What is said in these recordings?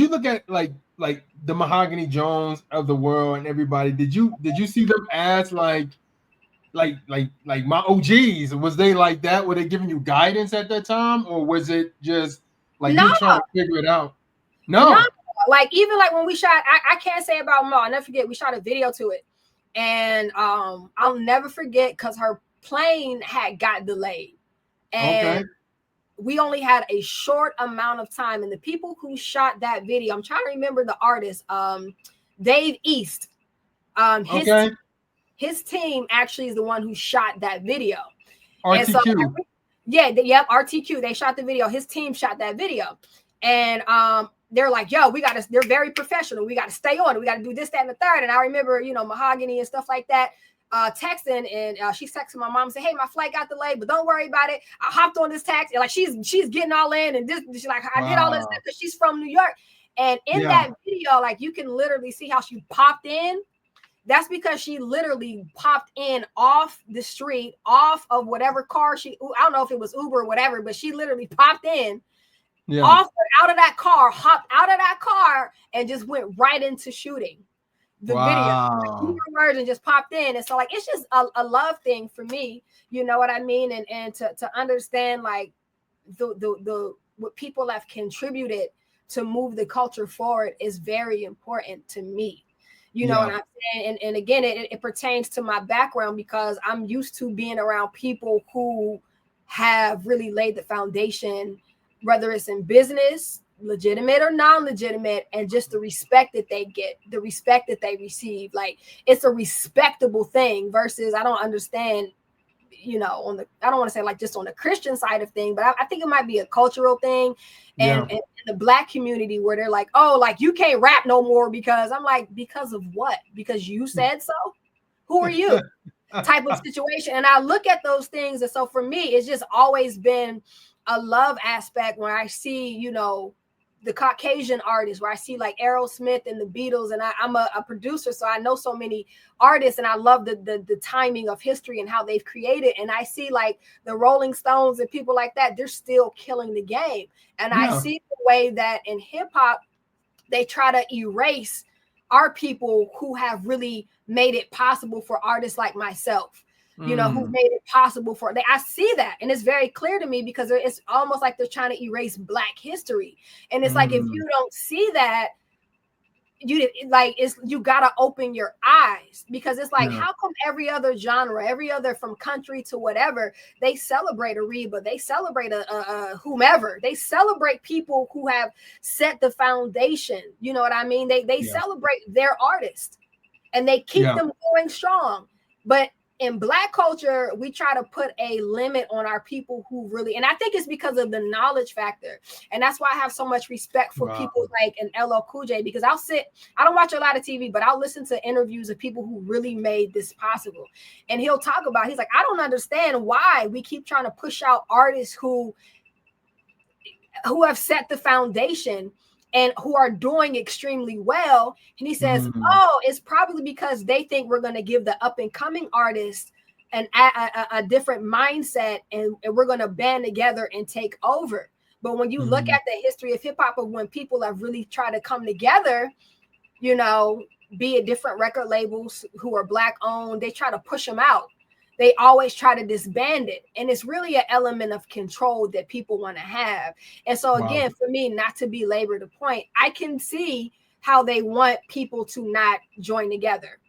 look at like the Mahogany Jones of the world and everybody? Did you see them as like my OGs? Was they like that? Were they giving you guidance at that time, or was it just like No, you trying to figure it out? no. No. Like even like when we shot, I can't say about Mo. I'll never forget. We shot a video to it, and I'll never forget because her plane had got delayed, and Okay. we only had a short amount of time. And the people who shot that video, I'm trying to remember the artist, Dave East. Um, his Okay. his team actually is the one who shot that video. And so, RTQ. yeah, RTQ, they shot the video. His team shot that video. And they're like, yo, they're very professional. We got to stay on it. We got to do this, that, and the third. And I remember, Mahogany and stuff like that, texting, and she's texting my mom and say, hey, my flight got delayed, but don't worry about it. I hopped on this taxi. Like she's getting all in, and she's like, I did all this Wow. because she's from New York. And in Yeah. that video, like you can literally see how she popped in. That's because she literally popped in off the street, off of whatever car I don't know if it was Uber or whatever, but she literally popped in, Yeah. out of that car, hopped out of that car, and just went right into shooting the video. Wow. Uber and just popped in. And so like it's just a love thing for me, you know what I mean? And to understand like the what people have contributed to move the culture forward is very important to me. You know what Yeah. I'm saying? And again, it pertains to my background because I'm used to being around people who have really laid the foundation, whether it's in business, legitimate or non-legitimate, and just the respect that they get, the respect that they receive. Like it's a respectable thing versus I don't understand, I don't want to say like just on the Christian side of thing, but I think it might be a cultural thing. Yeah. And the Black community where they're like, oh, like you can't rap no more because I'm like, because of what? Because you said so? Who are you? Type of situation. And I look at those things. And so for me, it's just always been a love aspect when I see, the Caucasian artists, where I see like Aerosmith and the Beatles, and I'm a producer, so I know so many artists, and I love the timing of history and how they've created. And I see like the Rolling Stones and people like that, they're still killing the game. And I Yeah. see the way that in hip hop, they try to erase our people who have really made it possible for artists like myself, who made it possible for I see that. And it's very clear to me because it's almost like they're trying to erase Black history. And it's like, if you don't see that, you gotta open your eyes, because it's like, Yeah. how come every other genre, every other from country to whatever, they celebrate a Reba, they celebrate a whomever, they celebrate people who have set the foundation, you know what I mean? They Yeah. celebrate their artists and they keep Yeah. them going strong. But in Black culture, we try to put a limit on our people who really, and I think it's because of the knowledge factor. And that's why I have so much respect for Wow. people like an LL Cool J, because I don't watch a lot of TV, but I'll listen to interviews of people who really made this possible. And he'll talk about, he's like, I don't understand why we keep trying to push out artists who have set the foundation and who are doing extremely well. And he says, oh, it's probably because they think we're going to give the up and coming artists a different mindset, and we're going to band together and take over. But when you look at the history of hip hop, of when people have really tried to come together, be it different record labels who are Black owned, they try to push them out. They always try to disband it. And it's really an element of control that people want to have. And so again, for me, not to belabor the point, I can see how they want people to not join together.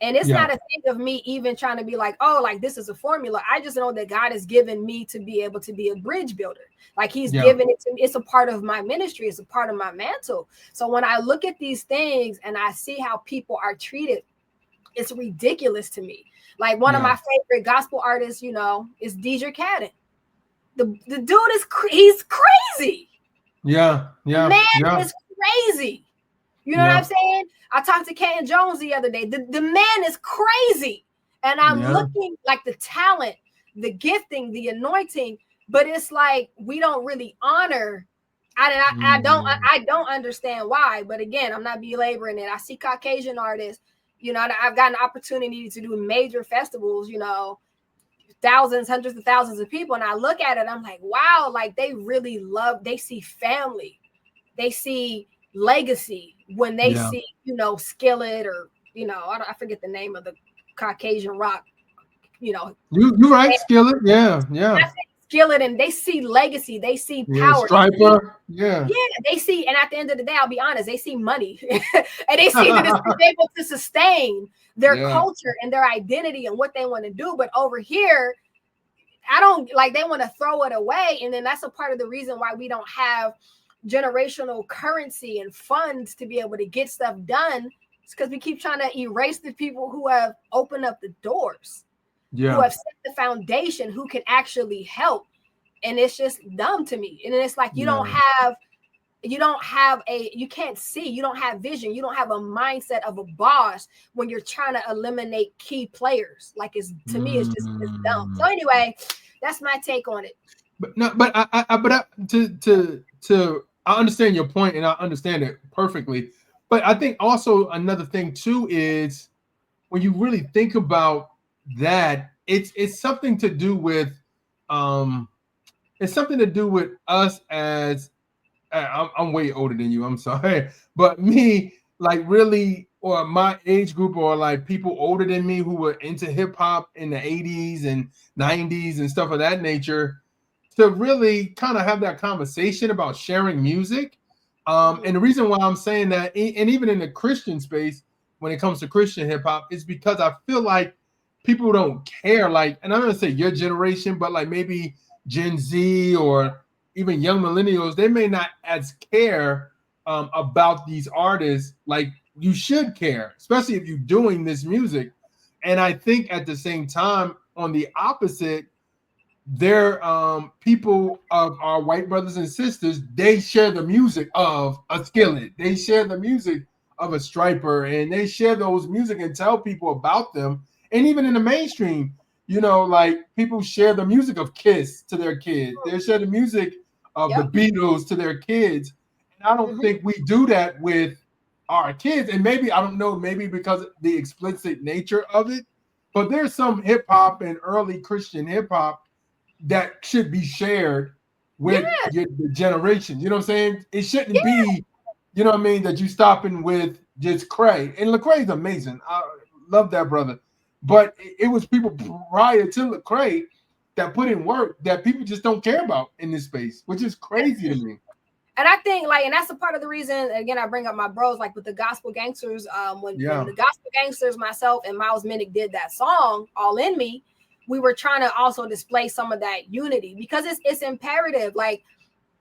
And it's not a thing of me even trying to be like, oh, like this is a formula. I just know that God has given me to be able to be a bridge builder. Like he's given it to me. It's a part of my ministry. It's a part of my mantle. So when I look at these things and I see how people are treated, it's ridiculous to me. Like one of my favorite gospel artists, is DJ Cadden. The dude he's crazy. Yeah. Man is crazy. You know what I'm saying? I talked to Ken Jones the other day. The man is crazy. And I'm looking like the talent, the gifting, the anointing, but it's like we don't really honor. I don't understand why. But again, I'm not belaboring it. I see Caucasian artists. I've gotten an opportunity to do major festivals, thousands, hundreds of thousands of people. And I look at it, I'm like, wow, like they really they see family they see legacy, when they see, you know, Skillet, or, you know, I forget the name of the Caucasian rock, you know, You right, Skillet. Yeah, yeah. Skillet, and they see legacy, they see Yeah, power, they see, Striper. Yeah. yeah, they see, and at the end of the day, I'll be honest, they see money and they see that it's able to sustain their Yeah. culture and their identity and what they want to do. But over here, I don't like, they want to throw it away. And then that's a part of the reason why we don't have generational currency and funds to be able to get stuff done. It's because we keep trying to erase the people who have opened up the doors, who have set the foundation, who can actually help. And it's just dumb to me. And then it's like, you don't have you can't see, you don't have vision, you don't have a mindset of a boss when you're trying to eliminate key players. Like, it's, to me, it's just, it's dumb. So anyway, that's my take on it. But no, but I understand your point, and I understand it perfectly. But I think also another thing too is, when you really think about that, it's something to do with it's something to do with us as I'm way older than you. I'm sorry, but me, like, really, or my age group, or like people older than me who were into hip hop in the 80s and 90s and stuff of that nature, to really kind of have that conversation about sharing music. And the reason why I'm saying that, and even in the Christian space, when it comes to Christian hip hop, is because I feel like people don't care. Like, and I'm gonna say your generation, but like maybe Gen Z or even young millennials, they may not as care about these artists like you should care, especially if you're doing this music. And I think at the same time, on the opposite, they're people of our white brothers and sisters, they share the music of a Skillet, they share the music of a Striper, and they share those music and tell people about them. And even in the mainstream, you know, like, people share the music of Kiss to their kids, they share the music of the Beatles to their kids. And I don't think we do that with our kids. And maybe, I don't know, maybe because of the explicit nature of it, but there's some hip hop and early Christian hip hop that should be shared with the generation. You know what I'm saying? It shouldn't be, you know what I mean, that you stopping with just Lecrae. And Lecrae is amazing. I love that brother. But it was people prior to Lecrae that put in work that people just don't care about in this space, which is crazy to me. And I think, like, and that's a part of the reason, again, I bring up my bros, like with the Gospel Gangsters, when the Gospel Gangsters, myself and Miles Minnick did that song, All In Me, we were trying to also display some of that unity, because it's imperative. Like,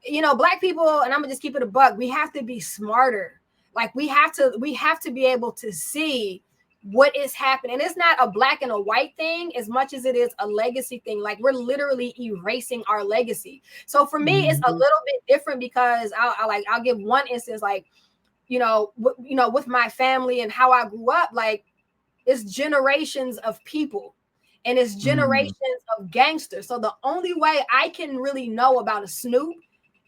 you know, Black people, and I'm gonna just keep it a buck, we have to be smarter. Like, we have to be able to see what is happening. It's not a black and a white thing as much as it is a legacy thing. Like, we're literally erasing our legacy. So for me, it's a little bit different, because I'll give one instance, like, you know, with my family and how I grew up, like, it's generations of people. And it's generations of gangsters. So the only way I can really know about a Snoop,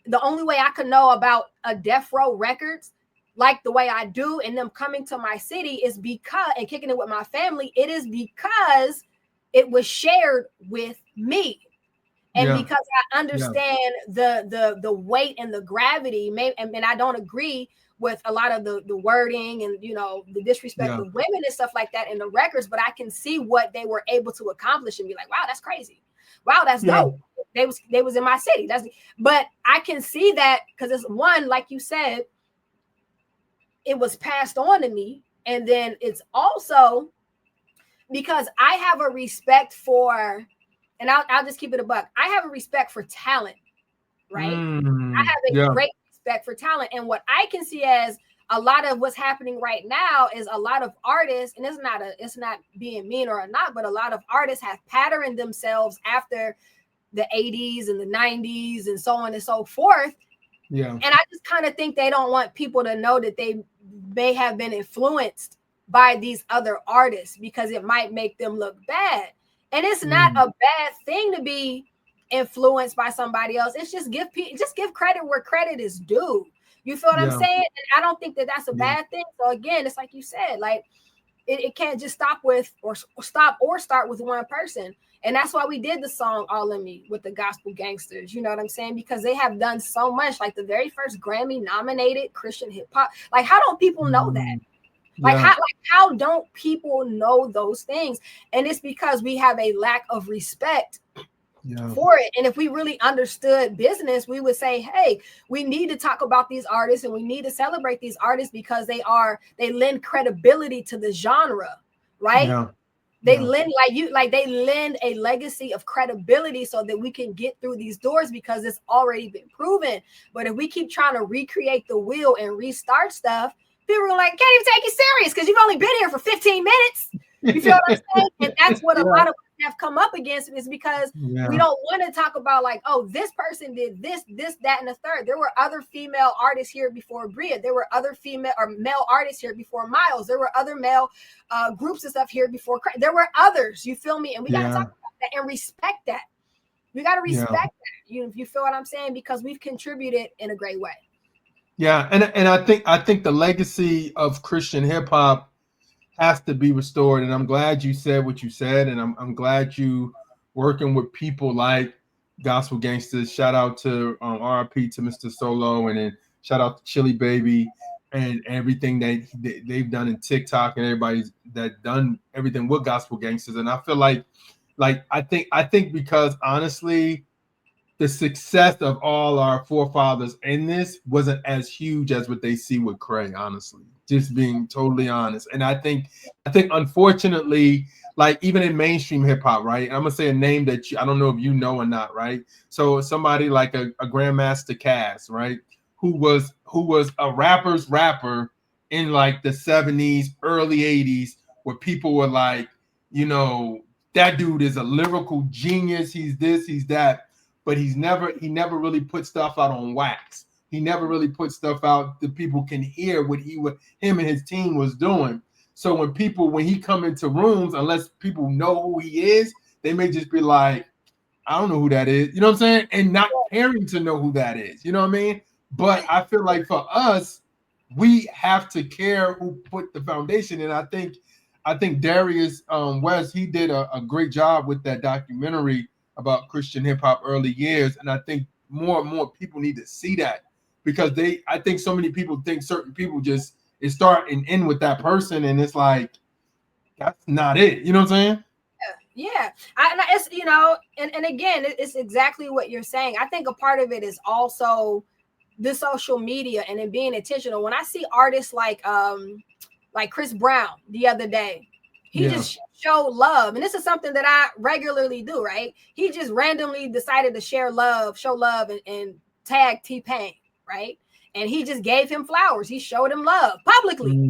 the only way I could know about a Death Row Records, like the way I do, and them coming to my city, is because, and kicking it with my family, it is because it was shared with me. And because I understand the weight and the gravity, and I don't agree with a lot of the wording and, you know, the disrespect of women and stuff like that in the records, but I can see what they were able to accomplish and be like, wow, that's crazy. Wow, that's dope. They was in my city. But I can see that because it's one, like you said, it was passed on to me. And then it's also because I have a respect for, and I'll just keep it a buck, I have a respect for talent, right? I have a great respect for talent. And what I can see as a lot of what's happening right now is a lot of artists, and it's not being mean or not, but a lot of artists have patterned themselves after the 80s and the 90s and so on and so forth. And I just kind of think they don't want people to know that they may have been influenced by these other artists, because it might make them look bad. And it's not a bad thing to be influenced by somebody else. It's just give credit where credit is due. You feel what I'm saying? And I don't think that that's a bad thing. So again, it's like you said, like, it can't just stop with or start with one person. And that's why we did the song All in Me with the Gospel Gangsters. You know what I'm saying? Because they have done so much, like the very first Grammy nominated Christian hip hop. Like, how don't people know that? Like, how don't people know those things? And it's because we have a lack of respect for it. And if we really understood business, we would say, hey, we need to talk about these artists and we need to celebrate these artists because they lend credibility to the genre, right? They lend they lend a legacy of credibility so that we can get through these doors because it's already been proven. But if we keep trying to recreate the wheel and restart stuff, people are like, can't even take you serious because you've only been here for 15 minutes. You feel what I'm saying? And that's what a lot of us have come up against, is because we don't want to talk about like, oh, this person did this, that, and the third. There were other female artists here before Brea. There were other female or male artists here before Miles. There were other male groups and stuff here before. There were others. You feel me? And we got to talk about that and respect that. We got to respect that. You feel what I'm saying? Because we've contributed in a great way. Yeah, and I think the legacy of Christian hip hop has to be restored. And I'm glad you said what you said, and I'm glad you working with people like Gospel Gangsters. Shout out to RIP to Mr. Solo, and then shout out to Chili Baby and everything that they've done in TikTok and everybody's that done everything with Gospel Gangsters. And I feel like I think because honestly, the success of all our forefathers in this wasn't as huge as what they see with Lecrae, honestly, just being totally honest. And I think unfortunately, like even in mainstream hip hop, right? I'm gonna say a name that I don't know if you know or not, right? So somebody like a Grandmaster Caz, right? Who was a rapper's rapper in like the 70s, early 80s, where people were like, you know, that dude is a lyrical genius, he's this, he's that. But he never really put stuff out on wax. He never really put stuff out that people can hear what him and his team was doing. So when he come into rooms, unless people know who he is, they may just be like, I don't know who that is. You know what I'm saying? And not caring to know who that is. You know what I mean? But I feel like for us, we have to care who put the foundation. And I think Darius West, he did a great job with that documentary about Christian hip hop early years. And I think more and more people need to see that, because I think so many people think certain people just start and end with that person. And it's like, that's not it. You know what I'm saying? Yeah. It's, and again, it's exactly what you're saying. I think a part of it is also the social media and then being intentional. When I see artists like Chris Brown the other day, he just showed love. And this is something that I regularly do, right? He just randomly decided to show love and tag T-Pain, right? And he just gave him flowers. He showed him love publicly.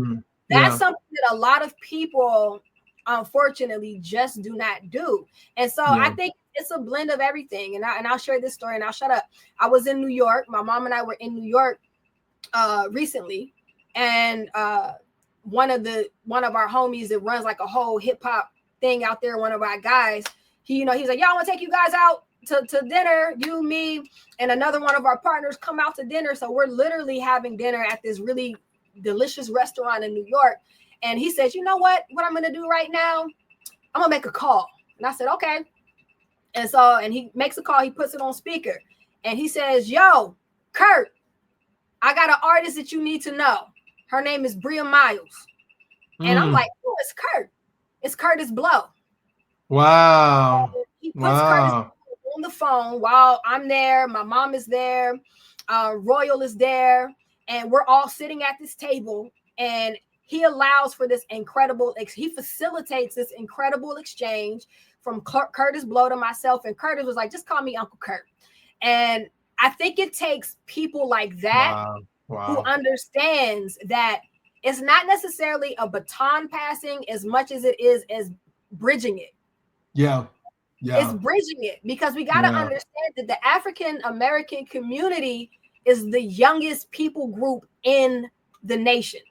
That's something that a lot of people, unfortunately, just do not do. And so I think it's a blend of everything. And I'll share this story and I'll shut up. I was in New York. My mom and I were in New York recently. And one of our homies that runs like a whole hip hop thing out there, one of our guys, he's like, y'all want to take you guys out to dinner, you, me, and another one of our partners come out to dinner. So we're literally having dinner at this really delicious restaurant in New York. And he says, you know what I'm going to do right now? I'm going to make a call. And I said, okay. And he makes a call. He puts it on speaker and he says, yo, Kurt, I got an artist that you need to know. Her name is Brea Miles. And I'm like, oh, it's Kurt. It's Curtis Blow. Wow. He puts Curtis on the phone while I'm there. My mom is there. Royal is there. And we're all sitting at this table. And he allows for this he facilitates this incredible exchange from Curtis Blow to myself. And Curtis was like, just call me Uncle Kurt. And I think it takes people like that who understands that it's not necessarily a baton passing as much as it is as bridging it. Yeah. It's bridging it, because we got to understand that the African American community is the youngest people group in the nation.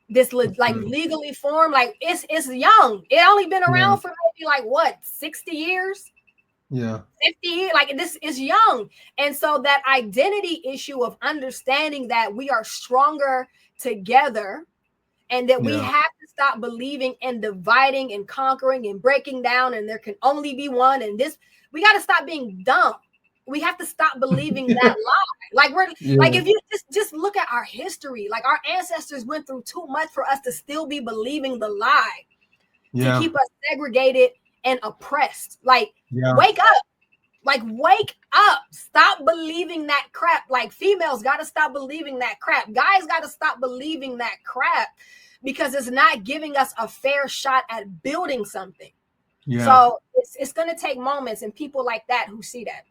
This legally formed, like it's young. It only been around for maybe 60 years. 50, like this is young. And so that identity issue of understanding that we are stronger together and that we Yeah. have to stop believing in dividing and conquering and breaking down, and there can only be one. And this, we got to stop being dumb. We have to stop believing that lie. Like we're like, Yeah. if you just look at our history, like our ancestors went through too much for us to still be believing the lie, to Yeah. keep us segregated and oppressed. Like, Yeah. wake up. Like, wake up. Stop believing that crap. Like, females got to stop believing that crap. Guys got to stop believing that crap, because it's not giving us a fair shot at building something. Yeah. So it's going to take moments and people like that who see that.